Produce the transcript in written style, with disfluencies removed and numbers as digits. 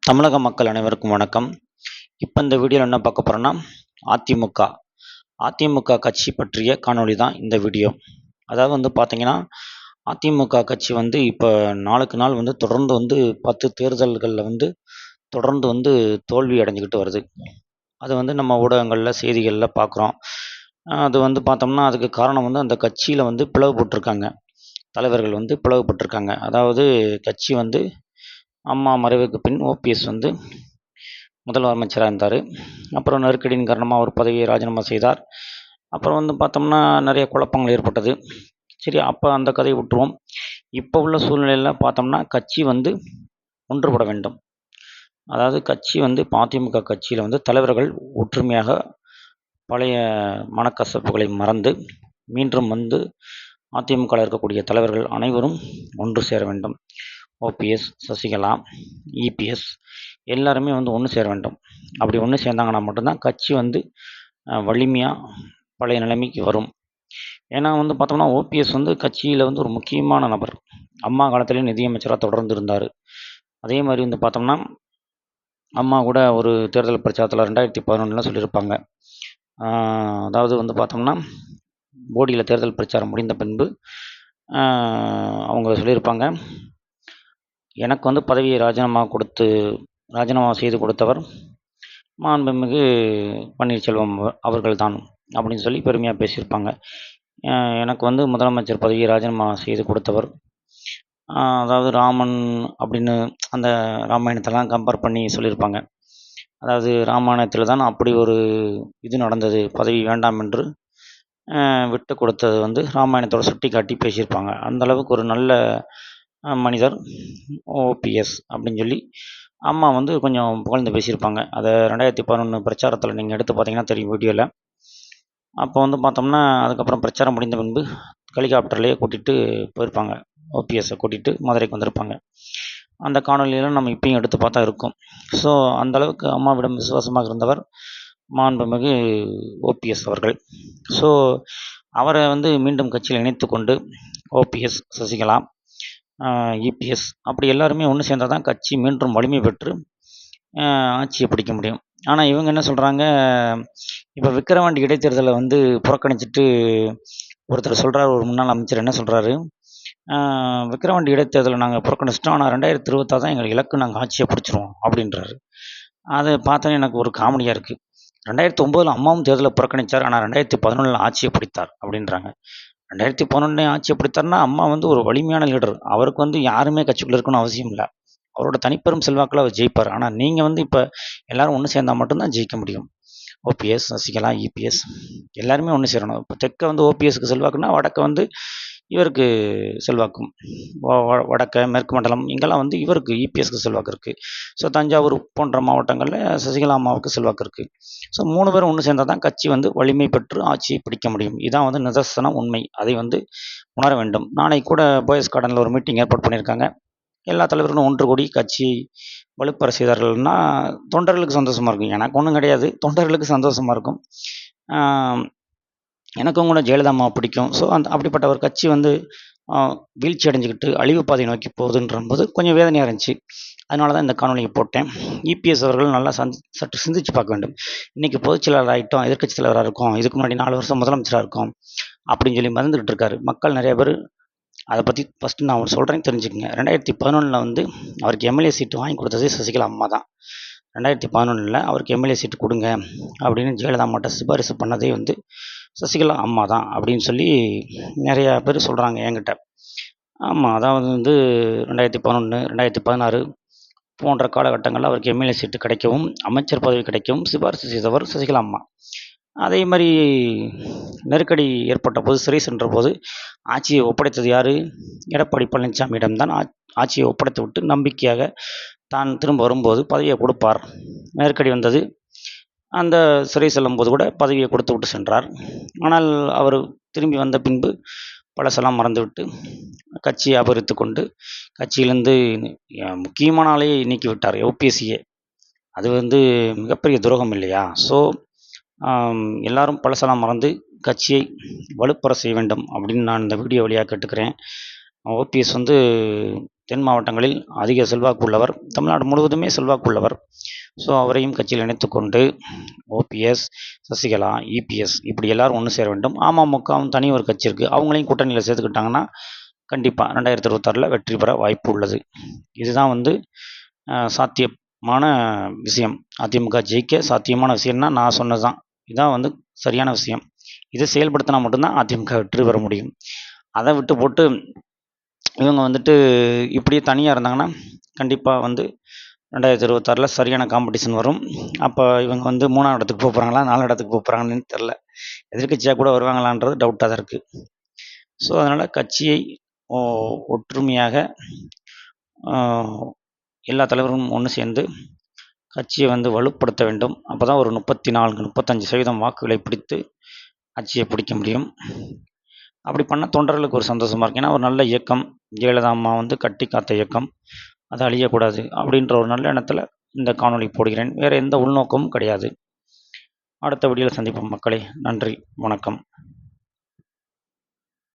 தமிழக மக்கள் அனைவருக்கும் வணக்கம். இப்போ இந்த வீடியோவில் என்ன பார்க்க போகிறோன்னா, அதிமுக அதிமுக கட்சி பற்றிய காணொளி தான் இந்த வீடியோ. அதாவது பார்த்தீங்கன்னா, அதிமுக கட்சி இப்போ நாளுக்கு நாள் தொடர்ந்து 10 தேர்தல்களில் தொடர்ந்து தோல்வி அடைஞ்சுக்கிட்டு வருது. அது நம்ம ஊடகங்களில் செய்திகளில் பார்க்குறோம். அது பார்த்தோம்னா அதுக்கு காரணம் அந்த கட்சியில் பிளவுபட்டிருக்காங்க. தலைவர்கள் பிளவுபட்டிருக்காங்க. அதாவது கட்சி அம்மா மறைவுக்கு பின் ஓபிஎஸ் முதலமைச்சராக இருந்தார். அப்புறம் நெருக்கடியின் காரணமாக அவர் பதவியை ராஜினாமா செய்தார். அப்புறம் பார்த்தோம்னா நிறைய குழப்பங்கள் ஏற்பட்டது. சரி, அப்போ அந்த கதையை விட்டுருவோம். இப்போ உள்ள சூழ்நிலையில் பார்த்தோம்னா கட்சி ஒன்றுபட வேண்டும். அதாவது கட்சி இப்போ அதிமுக கட்சியில் தலைவர்கள் ஒற்றுமையாக பழைய மனக்கசப்புகளை மறந்து மீண்டும் அதிமுகவில் இருக்கக்கூடிய தலைவர்கள் அனைவரும் ஒன்று சேர வேண்டும். ஓபிஎஸ், சசிகலா, இபிஎஸ் எல்லாருமே ஒன்று சேர வேண்டும். அப்படி ஒன்று சேர்ந்தாங்கன்னா மட்டும்தான் கட்சி வலிமையாக பழைய நிலைமைக்கு வரும். ஏன்னா பார்த்தோம்னா ஓபிஎஸ் கட்சியில் ஒரு முக்கியமான நபர். அம்மா காலத்திலேயே நிதியமைச்சராக தொடர்ந்து இருந்தார். அதே மாதிரி பார்த்தோம்னா அம்மா கூட ஒரு தேர்தல் பிரச்சாரத்தில் 2011 சொல்லியிருப்பாங்க. அதாவது பார்த்தோம்னா போடியில் தேர்தல் பிரச்சாரம் முடிந்த பின்பு அவங்க சொல்லியிருப்பாங்க, எனக்கு பதவியை ராஜினாமா செய்து கொடுத்தவர் மாண்புமிகு பன்னீர்செல்வம் அவர்கள்தான் அப்படின்னு சொல்லி பெருமையாக பேசியிருப்பாங்க. எனக்கு முதலமைச்சர் பதவியை ராஜினாமா செய்து கொடுத்தவர், அதாவது ராமன் அப்படின்னு அந்த ராமாயணத்தெல்லாம் கம்பேர் பண்ணி சொல்லியிருப்பாங்க. அதாவது ராமாயணத்தில் தான் அப்படி ஒரு இது நடந்தது, பதவி வேண்டாம் என்று விட்டு கொடுத்தது ராமாயணத்தோட சுட்டி காட்டி பேசியிருப்பாங்க. அந்தளவுக்கு ஒரு நல்ல மனிதர் ஓபிஎஸ் அப்படின்னு சொல்லி அம்மா கொஞ்சம் புகழ்ந்து பேசியிருப்பாங்க. அதை 2011 பிரச்சாரத்தில் நீங்கள் எடுத்து பார்த்தீங்கன்னா தெரியும் வீடியோவில். அப்போ பார்த்தோம்னா அதுக்கப்புறம் பிரச்சாரம் முடிந்த பின்பு ஹெலிகாப்டர்லேயே கூட்டிகிட்டு போயிருப்பாங்க. ஓபிஎஸ்ஸை கூட்டிகிட்டு மதுரைக்கு வந்திருப்பாங்க. அந்த காணொலியெல்லாம் நம்ம இப்பயும் எடுத்து பார்த்தா இருக்கும். ஸோ அந்தளவுக்கு அம்மாவிடம் விசுவாசமாக இருந்தவர் மாண்புமிகு ஓபிஎஸ் அவர்கள். ஸோ அவரை மீண்டும் கட்சியில் இணைத்து கொண்டு ஓபிஎஸ், சசிகலா, இபிஎஸ் அப்படி எல்லாருமே ஒன்று சேர்ந்தால் தான் கட்சி மீண்டும் வலிமை பெற்று ஆட்சியை பிடிக்க முடியும். ஆனால் இவங்க என்ன சொல்கிறாங்க, இப்போ விக்கிரவாண்டி இடைத்தேர்தலை புறக்கணிச்சிட்டு ஒருத்தர் சொல்கிறார், ஒரு முன்னாள் அமைச்சர் என்ன சொல்கிறாரு, விக்கிரவாண்டி இடைத்தேர்தலை நாங்கள் புறக்கணிச்சிட்டோம், ஆனால் 2026 தான் எங்களுக்கு இலக்கு, நாங்கள் ஆட்சியை பிடிச்சிருவோம் அப்படின்றாரு. அதை பார்த்தோன்னே எனக்கு ஒரு காமெடியாக இருக்குது. 2009 அம்மாவும் தேர்தலை புறக்கணித்தார், ஆனால் 2011 ஆட்சியை பிடித்தார் அப்படின்றாங்க. 2011 ஆட்சியை பிடித்தார்னா அம்மா ஒரு வலிமையான லீடர். அவருக்கு யாருமே கட்சிக்குள்ளே இருக்கணும்னு அவசியம் இல்லை. அவரோட தனிப்பெரும் செல்வாக்கில் அவர் ஜெயிப்பார். ஆனால் நீங்கள் இப்போ எல்லோரும் ஒன்று சேர்ந்தால் மட்டும்தான் ஜெயிக்க முடியும். ஓபிஎஸ், சசிகலா, இபிஎஸ் எல்லாருமே ஒன்று சேரணும். இப்போ தெற்க ஓபிஎஸ்க்கு செல்வாக்குன்னா வடக்க இவருக்கு செல்வாக்கும், வடக்க மேற்கு மண்டலம் இங்கெல்லாம் இவருக்கு இபிஎஸ்க்கு செல்வாக்கு இருக்குது. ஸோ தஞ்சாவூர் போன்ற மாவட்டங்களில் சசிகலா அம்மாவுக்கு செல்வாக்கு இருக்குது. ஸோ 3 பேரும் ஒன்று சேர்ந்தால் தான் கட்சி வலிமை பெற்று ஆட்சியை பிடிக்க முடியும். இதான் நிதர்சன உண்மை. அதை உணர வேண்டும். நாளைக்கு கூட போயஸ் கார்டனில் ஒரு மீட்டிங் ஏற்பாடு பண்ணியிருக்காங்க. எல்லா தலைவர்களும் ஒன்று கூடி கட்சியை வலுப்பெற செய்தார்கள்னா தொண்டர்களுக்கு சந்தோஷமாக இருக்கும். எனக்கு ஒன்றும் கிடையாது, தொண்டர்களுக்கு சந்தோஷமாக இருக்கும். எனக்கும் கூட ஜெயலலிதா அம்மா பிடிக்கும். ஸோ அப்படிப்பட்ட ஒரு கட்சி வீழ்ச்சி அடைஞ்சிக்கிட்டு அழிவு பாதை நோக்கி போகுதுன்றபோது கொஞ்சம் வேதனையாக இருந்துச்சு. அதனால தான் இந்த காணொலியை போட்டேன். இபிஎஸ் அவர்கள் நல்லா சற்று சிந்திச்சு பார்க்க வேண்டும். இன்றைக்கி பொதுச் செயலாளர் ஆகிட்டோம், எதிர்க்கட்சி தலைவராக இருக்கும், இதுக்கு முன்னாடி 4 வருஷம் முதலமைச்சராக இருக்கும் அப்படின்னு சொல்லி மறந்துக்கிட்டு இருக்காரு. மக்கள் நிறைய பேர் அதை பற்றி ஃபஸ்ட்டு நான் சொல்கிறேன், தெரிஞ்சுக்கங்க. 2011 அவருக்கு எம்எல்ஏ சீட்டு வாங்கி கொடுத்தது சசிகலா அம்மா தான். 2011 அவருக்கு எம்எல்ஏ சீட்டு கொடுங்க அப்படின்னு ஜெயலலிதா அம்மாட்ட சிபாரிசு பண்ணதே சசிகலா அம்மா தான் அப்படின்னு சொல்லி நிறையா பேர் சொல்கிறாங்க என்கிட்ட. ஆமாம், அதாவது 2011, 2016 போன்ற காலகட்டங்களில் அவருக்கு எம்எல்ஏ சீட்டு கிடைக்கவும் அமைச்சர் பதவி கிடைக்கவும் சிபாரிசு செய்தவர் சசிகலா அம்மா. அதே மாதிரி நெருக்கடி ஏற்பட்ட போது, சிறை சென்ற போது ஆட்சியை ஒப்படைத்தது யார்? எடப்பாடி பழனிசாமியிடம்தான் ஆட்சியை ஒப்படைத்து விட்டு நம்பிக்கையாக தான் திரும்ப வரும்போது பதவியை கொடுப்பார். நெருக்கடி வந்தது, அந்த சிறை செல்லும்போது கூட பதவியை கொடுத்து விட்டு சென்றார். ஆனால் அவர் திரும்பி வந்த பின்பு பழசெல்லாம் மறந்துவிட்டு கட்சியை அபகரித்து கொண்டு கட்சியிலேருந்து முக்கியமான ஆளையே நீக்கிவிட்டார், ஓபிஎஸ்சியே. அது மிகப்பெரிய துரோகம் இல்லையா? ஸோ எல்லாரும் பழசெல்லாம் மறந்து கட்சியை வலுப்பெற செய்ய வேண்டும் அப்படின்னு நான் இந்த வீடியோ வழியாக கேட்டுக்கிறேன். ஓபிஎஸ் வந்து தென் மாவட்டங்களில் அதிக செல்வாக்கு உள்ளவர், தமிழ்நாடு முழுவதுமே செல்வாக்கு உள்ளவர். ஸோ அவரையும் கட்சியில் இணைத்துக்கொண்டு ஓபிஎஸ், சசிகலா, இபிஎஸ் இப்படி எல்லாரும் ஒன்று சேர வேண்டும். அமமுகவும் தனி ஒரு கட்சி இருக்குது, அவங்களையும் கூட்டணியில் சேர்த்துக்கிட்டாங்கன்னா கண்டிப்பாக 2026 வெற்றி பெற வாய்ப்பு உள்ளது. இதுதான் வந்து சாத்தியமான விஷயம். அதிமுக ஜெயிக்க சாத்தியமான விஷயம்னா நான் சொன்னது தான். இதுதான் வந்து சரியான விஷயம். இதை செயல்படுத்தினா மட்டும்தான் அதிமுக வெற்றி பெற முடியும். அதை விட்டு போட்டு இவங்க வந்துட்டு இப்படியே தனியாக இருந்தாங்கன்னா கண்டிப்பாக வந்து 2026 சரியான காம்படிஷன் வரும். அப்போ இவங்க வந்து 3ஆம் இடத்துக்கு போக போகிறாங்களா, 4ஆம் இடத்துக்கு போக போகிறாங்கன்னு தெரில. எதிர்க்கட்சியாக கூட வருவாங்களான்றது டவுட்டாக தான் இருக்குது. ஸோ அதனால் கட்சியை ஒற்றுமையாக எல்லா தலைவர்களும் ஒன்று சேர்ந்து கட்சியை வந்து வலுப்படுத்த வேண்டும். அப்போ தான் ஒரு 34-35% வாக்குகளை பிடித்து ஆட்சியை பிடிக்க முடியும். அப்படி பண்ணால் தொண்டர்களுக்கு ஒரு சந்தோஷமாக இருக்கும். ஏன்னா ஒரு நல்ல இயக்கம், ஜெயலலிதா அம்மா வந்து கட்டி காத்த இயக்கம், அது அழியக்கூடாது அப்படின்ற ஒரு நல்ல எண்ணத்தில் இந்த காணொளி போடுகிறேன். வேறு எந்த உள்நோக்கமும் கிடையாது. அடுத்த வீடியோவில் சந்திப்போம் மக்களே. நன்றி, வணக்கம்.